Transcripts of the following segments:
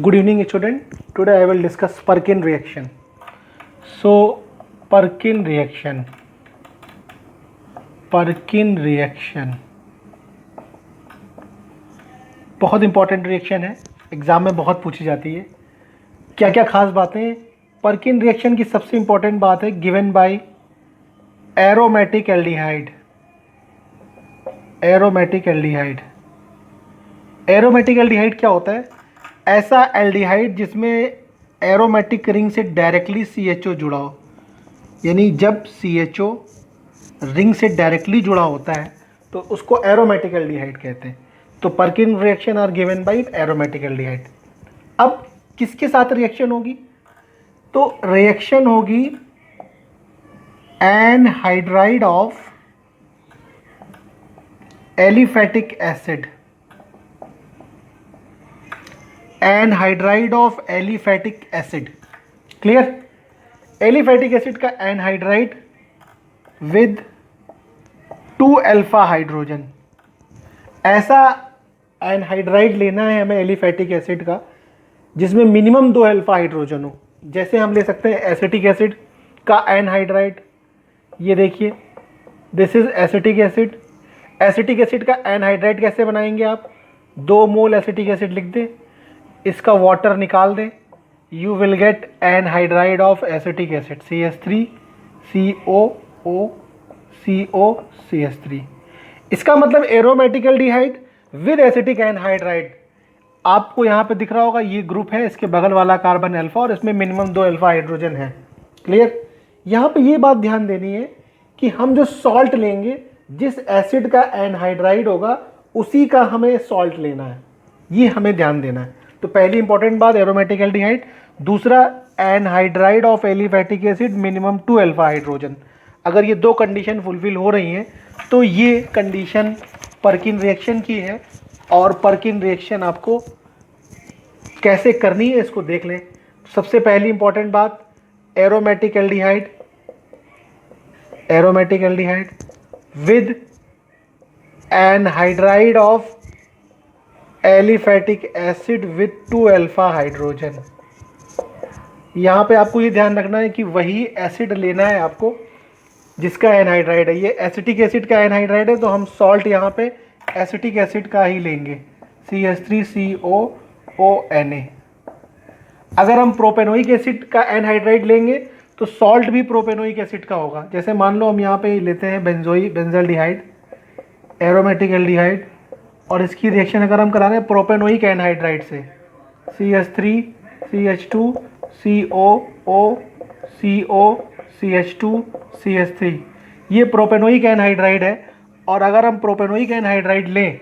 Good evening, student. Today I will discuss Perkin reaction. So, Perkin reaction बहुत important reaction है, exam में बहुत पूछी जाती है। क्या क्या खास बातें? पर्किन रिएक्शन की सबसे इंपॉर्टेंट बात है given by aromatic aldehyde. Aromatic aldehyde क्या होता है? ऐसा एल्डिहाइड जिसमें एरोमेटिक रिंग से डायरेक्टली CHO जुड़ा हो, यानी जब CHO रिंग से डायरेक्टली जुड़ा होता है तो उसको एरोमेटिक एल्डिहाइड कहते हैं। तो Perkin reaction are given by aromatic aldehyde. अब किसके साथ रिएक्शन होगी? तो रिएक्शन होगी anhydride of aliphatic acid. Anhydride of aliphatic acid, clear? Aliphatic acid का एनहाइड्राइड विद 2 अल्फा हाइड्रोजन। ऐसा एनहाइड्राइड लेना है हमें एलिफैटिक एसिड का जिसमें मिनिमम 2 अल्फा हाइड्रोजन हो। जैसे हम ले सकते हैं एसिटिक एसिड का एनहाइड्राइड, ये देखिए, this is acetic acid. Acetic acid का एनहाइड्राइड कैसे बनाएंगे आप? 2 मोल एसिटिक एसिड लिख दें, इसका वाटर निकाल दें, you will get anhydride of acetic acid CH3 COO CH3। इसका मतलब aromatic aldehyde with acetic anhydride. आपको यहाँ पे दिख रहा होगा, ये ग्रुप है, इसके बगल वाला कार्बन अल्फा और इसमें मिनिमम 2 अल्फा हाइड्रोजन है, क्लियर? यहाँ पे ये बात ध्यान देनी है कि हम जो सॉल्ट लेंगे, जिस एसिड का एनहाइड्राइड होगा उसी का हमें सॉल्ट लेना है, ये हमें ध्यान देना है। तो पहली इंपॉर्टेंट बात एरोमेटिक एल्डिहाइड। दूसरा, anhydride of aliphatic acid minimum 2 alpha hydrogen. अगर ये 2 कंडीशन फुलफिल हो रही हैं तो ये कंडीशन पर्किन रिएक्शन की है। और पर्किन रिएक्शन आपको कैसे करनी है इसको देख लें। सबसे पहली इंपॉर्टेंट बात, aromatic aldehyde with anhydride of aliphatic acid with 2 alpha hydrogen. यहाँ पे आपको ये ध्यान रखना है कि वही एसिड लेना है आपको जिसका एनहाइड्राइड है। ये एसिटिक एसिड का एनहाइड्राइड है तो हम सॉल्ट यहाँ पे एसिटिक एसिड का ही लेंगे, CH3COONA। अगर हम प्रोपेनोइक एसिड का एनहाइड्राइड लेंगे तो सॉल्ट भी प्रोपेनोइक एसिड का होगा। जैसे मान लो हम यहाँ पे लेते हैं बेंजल्डिहाइड, एरोमेटिक एल्डिहाइड, और इसकी रिएक्शन अगर हम करा रहे हैं प्रोपेनोइक एनहाइड्राइड से, CH3 CH2 COO CH2 CH3, ये प्रोपेनोइक एनहाइड्राइड है। और अगर हम प्रोपेनोइक एनहाइड्राइड लें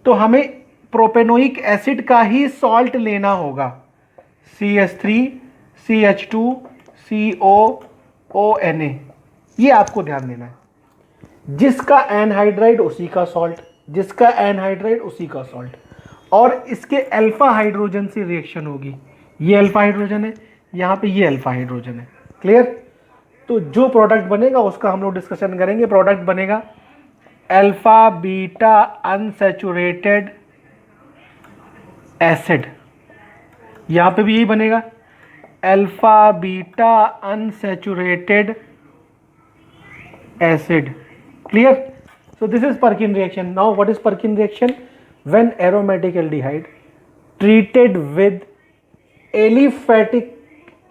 तो हमें प्रोपेनोइक एसिड का ही सॉल्ट लेना होगा, CH3 CH2 COONA। ये आपको ध्यान देना है, जिसका एनहाइड्राइड उसी का सॉल्ट, जिसका एनहाइड्राइड उसी का सॉल्ट। और इसके अल्फा हाइड्रोजन से रिएक्शन होगी। ये अल्फा हाइड्रोजन है, यहाँ पे ये अल्फा हाइड्रोजन है, क्लियर? तो जो प्रोडक्ट बनेगा उसका हम लोग डिस्कशन करेंगे। प्रोडक्ट बनेगा अल्फा बीटा अनसैचुरेटेड एसिड। यहाँ पे भी यही बनेगा, alpha beta unsaturated acid, clear? So this is Perkin reaction. Now what is Perkin reaction? When aromatic aldehyde treated with aliphatic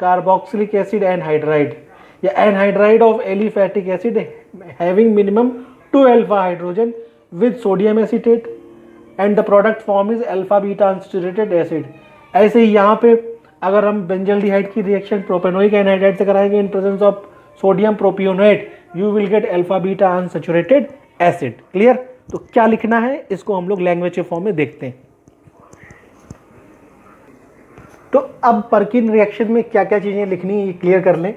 carboxylic acid anhydride या anhydride of aliphatic acid having minimum 2 alpha hydrogen with sodium acetate and the product form is alpha beta unsaturated acid। ऐसे ही यहाँ पे अगर हम benzaldehyde की reaction propanoic anhydride से कराएंगे in presence of sodium propionate, you will get alpha beta unsaturated acid, clear? तो क्या लिखना है इसको हम लोग लैंग्वेज के फॉर्म में देखते हैं। तो अब पर्किन रिएक्शन में क्या क्या चीजें लिखनी है ये क्लियर कर लें।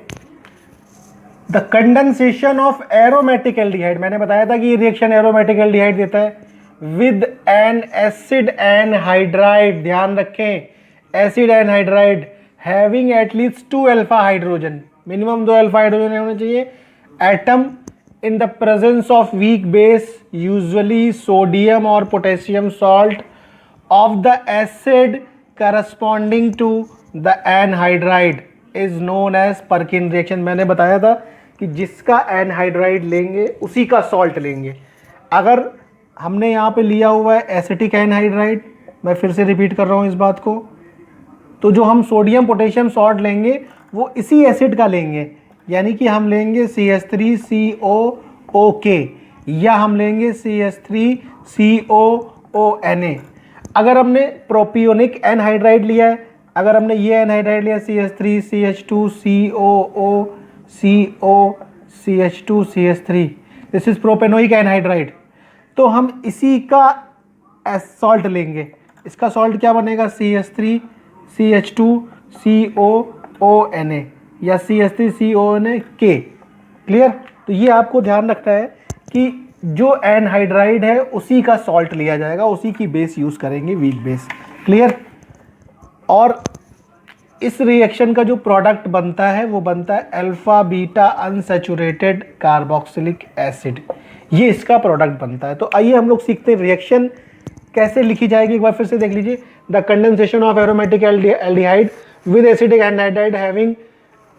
The condensation of aromatic aldehyde, मैंने बताया था कि ये रिएक्शन एरोमेटिक एल्डिहाइड देता है विद एन एसिड एनहाइड्राइड। ध्यान रखें, acid anhydride having at least 2 alpha hydrogen, minimum 2 alpha hydrogen होने चाहिए। Atom in the presence of weak base, usually sodium or potassium salt of the acid corresponding to the anhydride is known as Perkin reaction. मैंने बताया था कि जिसका anhydride लेंगे उसी का सॉल्ट लेंगे। अगर हमने यहाँ पे लिया हुआ है एसिटिक एनहाइड्राइड, मैं फिर से रिपीट कर रहा हूँ इस बात को, तो जो हम सोडियम पोटेशियम सॉल्ट लेंगे वो इसी एसिड का लेंगे, यानी कि हम लेंगे CH3COOK या हम लेंगे CH3COONA। अगर हमने प्रोपियोनिक एनहाइड्राइड लिया है, अगर हमने ये एनहाइड्राइड लिया CH3CH2COO this is propanoic anhydride, तो हम इसी का सॉल्ट लेंगे। इसका सॉल्ट क्या बनेगा CH3CH2COONA या CH3COONA। क्लियर? तो ये आपको ध्यान रखना है कि जो एनहाइड्राइड है उसी का सॉल्ट लिया जाएगा, उसी की बेस यूज करेंगे, वीक बेस। क्लियर? और इस रिएक्शन का जो प्रोडक्ट बनता है वो बनता है alpha beta unsaturated carboxylic acid, ये इसका प्रोडक्ट बनता है। तो आइए हम लोग सीखते हैं रिएक्शन कैसे लिखी जाएगी। एक बार फिर से देख लीजिए। The condensation of aromatic aldehyde with acidic anhydride having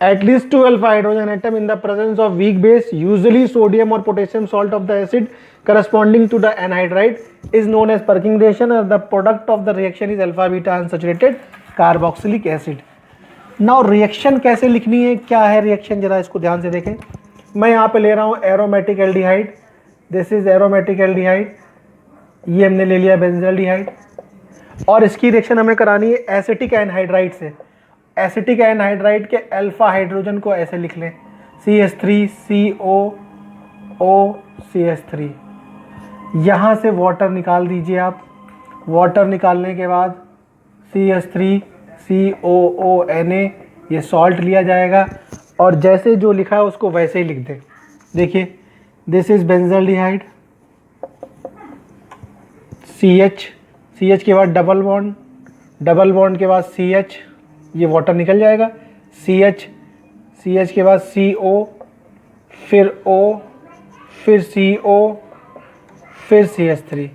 at least 2 alpha hydrogen atom in the presence of weak base, usually sodium or potassium salt of the acid corresponding to the anhydride is known as Perkin reaction, and the product of the reaction is alpha beta unsaturated carboxylic acid. Now reaction कैसे लिखनी है, क्या है reaction, जरा इसको ध्यान से देखें। मैं यहाँ पे ले रहा हूँ aromatic aldehyde, this is aromatic aldehyde, ये हमने ले लिया बेंजल्डिहाइड, और इसकी रिएक्शन हमें करानी है एसिटिक एनहाइड्राइड से। एसिटिक एनहाइड्राइड के अल्फा हाइड्रोजन को ऐसे लिख लें CH3COOCH3। यहाँ से वाटर निकाल दीजिए आप। वाटर निकालने के बाद CH3COONA ये सॉल्ट लिया जाएगा, और जैसे जो लिखा है उसको वैसे ही लिख दें। देखिए दिस इज बेंजल्डिहाइड, CH के बाद डबल बॉन्ड के बाद CH, ये वाटर निकल जाएगा, CH के बाद CO, फिर O, फिर CO, फिर CH3।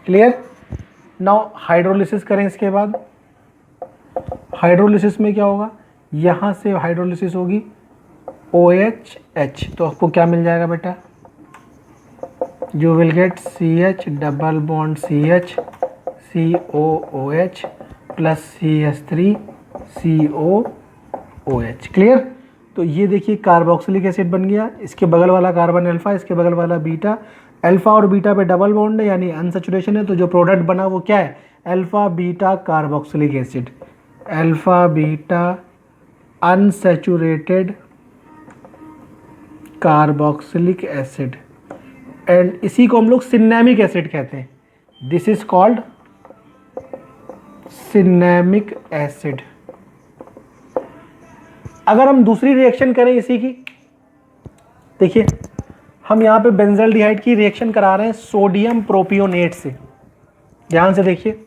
क्लियर? नाउ हाइड्रोलिसिस करें। इसके बाद हाइड्रोलिसिस में क्या होगा, यहाँ से हाइड्रोलिसिस होगी OHH, तो आपको क्या मिल जाएगा बेटा, you will get CH double bond CH COOH plus CH3COOH। Clear? तो ये देखिए कार्बोक्सिलिक एसिड बन गया। इसके बगल वाला कार्बन अल्फा, इसके बगल वाला बीटा, अल्फा और बीटा पे डबल बॉन्ड है यानी अनसैचुरेशन है, तो जो प्रोडक्ट बना वो क्या है, alpha beta carboxylic acid, alpha beta unsaturated carboxylic acid, and इसी को हम लोग सिनेमिक एसिड कहते हैं। This is called cinnamic acid. अगर हम दूसरी रिएक्शन करें इसी की, देखिए हम यहाँ पे बेंजल्डिहाइड की रिएक्शन करा रहे हैं सोडियम प्रोपियोनेट से। ध्यान से देखिए,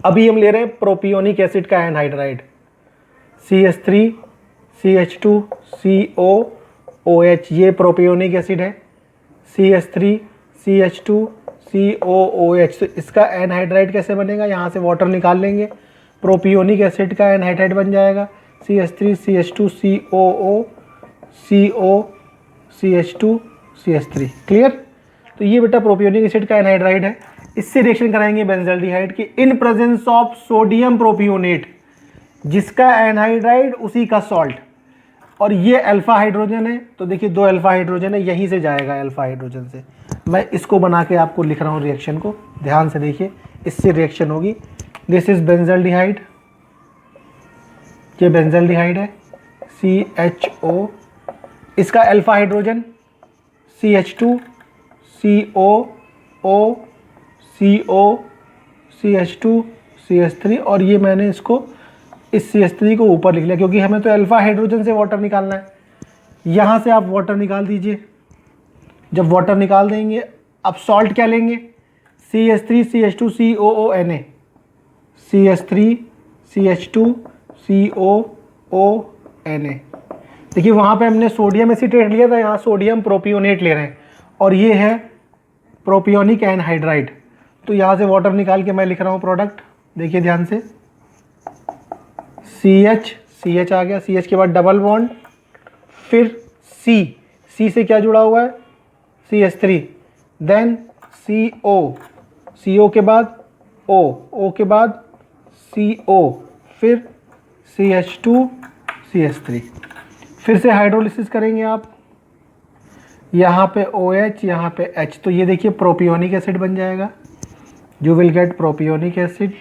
अभी हम ले रहे हैं प्रोपियोनिक एसिड का एनहाइड्राइड CH3CH2COOH, ये प्रोपियोनिक एसिड है, CH3CH2COOH। तो इसका एनहाइड्राइड कैसे बनेगा, यहाँ से वाटर निकाल लेंगे, प्रोपियोनिक एसिड का एनहाइड्राइड बन जाएगा CH3CH2COCH2CH3। क्लियर? तो ये बेटा प्रोपियोनिक एसिड का एनहाइड्राइड है। इससे रिएक्शन कराएंगे बेंजल्डिहाइड की in presence of sodium propionate, जिसका एनहाइड्राइड उसी का सॉल्ट, और ये अल्फा हाइड्रोजन है, तो देखिए 2 अल्फा हाइड्रोजन है, यहीं से जाएगा अल्फा हाइड्रोजन से। मैं इसको बना के आपको लिख रहा हूँ रिएक्शन को, ध्यान से देखिए, इससे रिएक्शन होगी। दिस इज बेंजल्डिहाइड, ये बेंजल्डिहाइड है CHO, इसका अल्फा हाइड्रोजन CH2COCH2CH3, और ये मैंने इसको इस CH3 को ऊपर लिख लिया क्योंकि हमें तो अल्फा हाइड्रोजन से वाटर निकालना है। यहाँ से आप वाटर निकाल दीजिए। जब वाटर निकाल देंगे, अब सॉल्ट क्या लेंगे, CH3CH2COONA, CH3CH2COONA। देखिए वहाँ पे हमने सोडियम एसीटेट लिया था, यहाँ सोडियम प्रोपियोनेट ले रहे हैं, और ये है प्रोपियोनिक एनहाइड्राइड। तो यहाँ से वाटर निकाल के मैं लिख रहा हूँ प्रोडक्ट, देखिए ध्यान से सी एच आ गया, सी एच के बाद डबल बॉन्ड, फिर सी से क्या जुड़ा हुआ है, CH3, देन CO के बाद O के बाद CO, फिर CH2 CH3। फिर से हाइड्रोलिसिस करेंगे आप, यहाँ पे OH, यहाँ पे H, तो ये देखिए प्रोपियोनिक एसिड बन जाएगा, you will get propionic acid,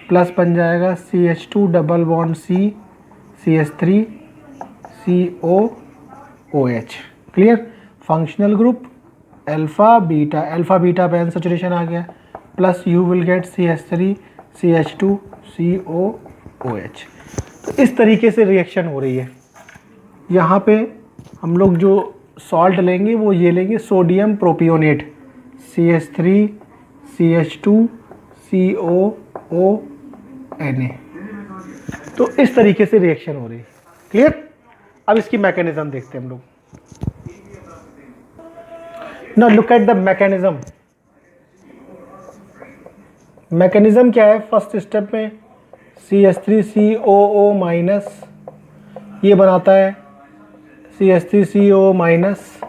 plus बन जाएगा CH2 double bond C, CH3 CO OH। Clear. Functional group alpha beta पे अनसैचुरेशन आ गया, plus you will get CH3 CH2 CO OH। तो इस तरीके से रिएक्शन हो रही है। यहाँ पे हम लोग जो सॉल्ट लेंगे वो ये लेंगे sodium propionate, CH3 CH2 COO Na। तो इस तरीके से रिएक्शन हो रही है। क्लियर। अब इसकी मैकेनिज्म देखते हैं हम लोग। Now look at the mechanism. Mechanism क्या है, फर्स्ट स्टेप में CH3COO माइनस ये बनाता है CH3CO minus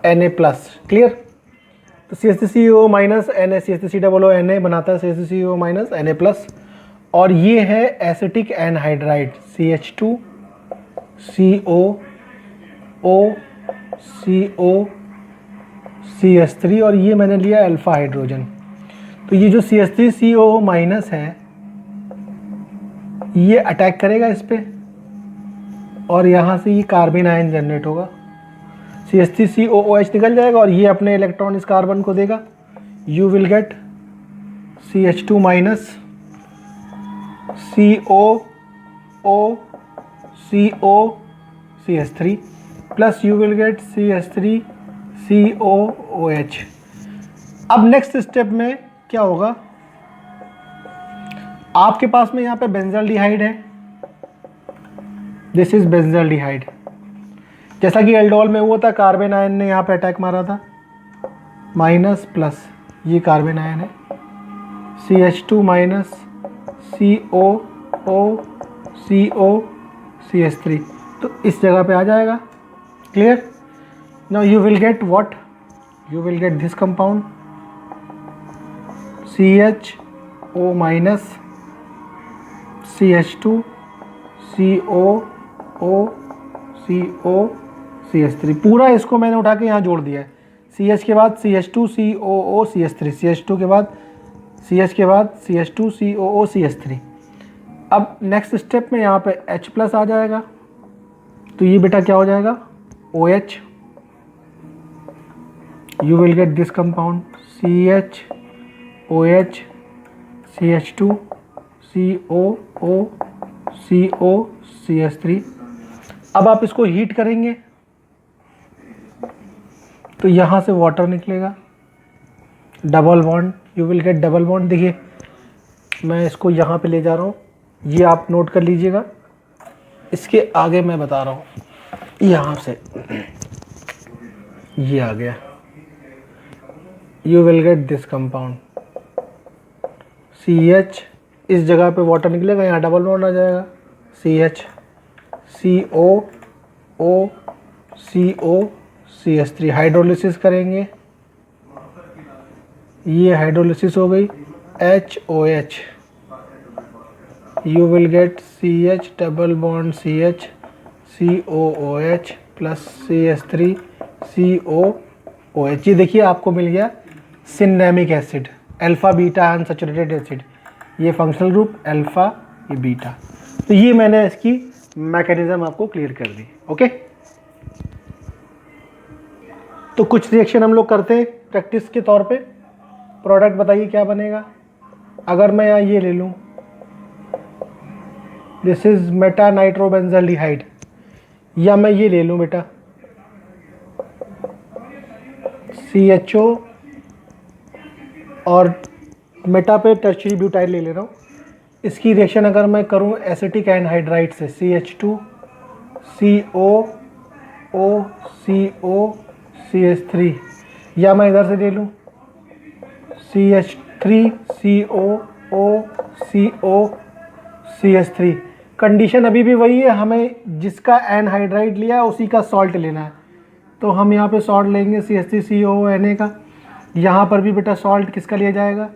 Na plus. Clear. तो CH3CO minus Na, CH3COO Na बनाता है CH3CO माइनस Na प्लस, और ये है acetic anhydride CH2 COO CO CH3, और ये मैंने लिया अल्फा हाइड्रोजन। तो ये जो CH3COO माइनस है ये अटैक करेगा इस पे, और यहाँ से ये कार्बन आयन जनरेट होगा, CH3COOH निकल जाएगा और ये अपने इलेक्ट्रॉन इस कार्बन को देगा, you will get CH2 minus COO CO CH3 plus you will get CH3 COOH। अब नेक्स्ट स्टेप में क्या होगा, आपके पास में यहाँ पे बेंजल्डिहाइड है, दिस इज बेंजल्डिहाइड। जैसा कि एल्डोल में हुआ था, कार्बन आयन ने यहाँ पे अटैक मारा था, माइनस प्लस ये कार्बन आयन है, CH2 minus COO CO CH3, तो इस जगह पे आ जाएगा। Clear. Now you will get what, you will get this compound CHO minus CH2 COO CO CH3। पूरा इसको मैंने उठा के यहाँ जोड़ दिया है, CH के बाद CH2 COO CH3, CH2 के बाद CH के बाद CH2 COO CH3। अब नेक्स्ट स्टेप में यहाँ पे H प्लस आ जाएगा, तो ये बेटा क्या हो जाएगा OH, you will get this compound CH OH CH2 COO CO CH3। अब आप इसको हीट करेंगे तो यहाँ से वाटर निकलेगा, double bond, you will get double bond. देखिए मैं इसको यहाँ पे ले जा रहा हूँ, ये आप नोट कर लीजिएगा, इसके आगे मैं बता रहा हूँ, यहाँ से ये आ गया, you will get this compound CH, इस जगह पे वाटर निकलेगा, यहाँ डबल बॉन्ड आ जाएगा, CH COO CO CH3। Hydrolysis करेंगे, ये हाइड्रोलिसिस हो गई, HOH, you will get CH double bond CH COOH plus CH3 COOH। ये देखिए आपको मिल गया cinnamic acid, alpha beta unsaturated acid, ये फंक्शनल ग्रुप अल्फा, ये बीटा। तो ये मैंने इसकी मैकेनिज्म आपको क्लियर कर दी। ओके, तो कुछ रिएक्शन हम लोग करते हैं प्रैक्टिस के तौर पे। प्रोडक्ट बताइए क्या बनेगा। अगर मैं यहाँ ये ले लूँ, दिस इज मेटा नाइट्रोबेंजल्डिहाइड, या मैं ये ले लूँ बेटा CHO और मेटा पे टर्शियरी ब्यूटाइल ले रहा हूँ। इसकी रिएक्शन अगर मैं करूँ एसिटिक एनहाइड्राइड से CH2 COO CO CH3, या मैं इधर से ले लूँ CH3 COO CO CH3। Condition अभी भी वही है, हमें जिसका एनहाइड्राइड लिया है उसी का सॉल्ट लेना है। तो हम यहाँ पे सॉल्ट लेंगे CH3COONA का। यहाँ पर भी बेटा सॉल्ट किसका लिया जाएगा,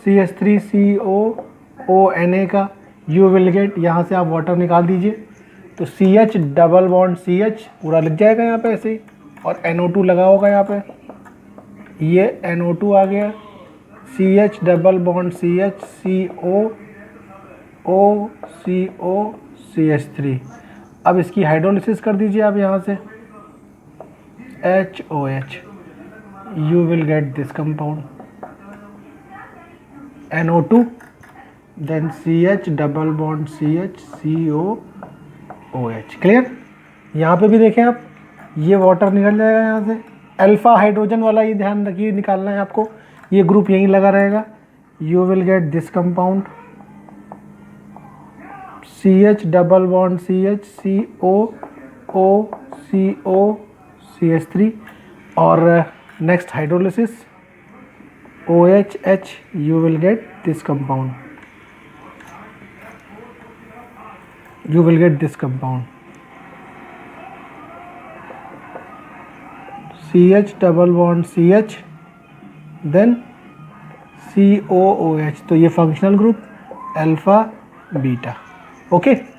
CH3COONA का। यू विल गेट, यहाँ से आप वाटर निकाल दीजिए, तो CH डबल बॉन्ड CH पूरा लिख जाएगा यहाँ पे ऐसे ही, और NO2 लगा होगा यहाँ पे, ये NO2 आ गया, CH double bond CH COCH3। अब इसकी हाइड्रोलिसिस कर दीजिए आप यहाँ से, HOH, you will get this compound NO2 then CH double bond CH COOH। Clear. यहाँ पे भी देखें आप, ये वाटर निकल जाएगा यहाँ से, अल्फा हाइड्रोजन वाला ये ध्यान रखिए, निकालना है आपको, ये ग्रुप यहीं लगा रहेगा। You will get this compound CH double bond CH COOCH3, और next hydrolysis OHH, you will get this compound, you will get this compound CH double bond CH then COOH। तो ये functional group alpha beta. Okay.